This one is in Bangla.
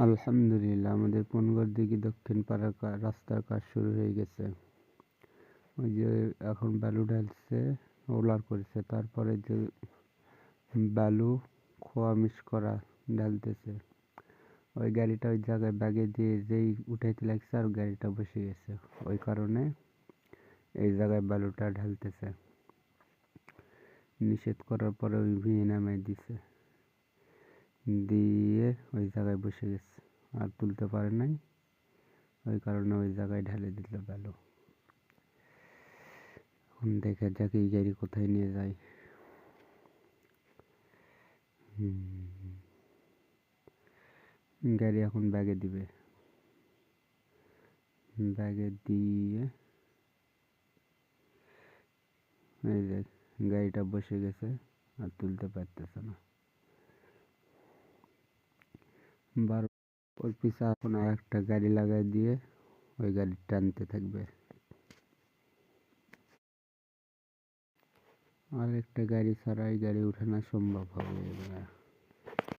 আলহামদুলিল্লাহ, আমাদের পনগর দিঘি দক্ষিণ পাড়ার রাস্তার কাজ শুরু হয়ে গেছে। ওই যে এখন বালু ঢালছে, রোলার করেছে, তারপরে যে বালু খোয়া মিশ করা ঢালতেছে। ওই গাড়িটা ওই জায়গায় ব্যাগে দিয়ে যেই উঠাইতে লাগছে আর গাড়িটা বসে গেছে, ওই কারণে এই জায়গায় বালুটা ঢালতেছে। নিষেধ করার পরে ওই ভিয়ে নামাই দিছে, দিয়ে ওই জায়গায় বসে গেছে, আর তুলতে পারে নাই। ওই কারণে ওই জায়গায় ঢেলে দিল বালু। এখন দেখা যাক এই গাড়ি কোথায় নিয়ে যায়। গাড়ি এখন ব্যাগে দিবে, ব্যাগে দিয়ে এই যে গাড়িটা বসে গেছে, আর তুলতে পারতেছে না। ওর পিছে এখন আর একটা গাড়ি লাগাই দিয়ে ওই গাড়ি টানতে থাকবে। আর একটা গাড়ি ছাড়া এই গাড়ি উঠানো সম্ভব হবে না।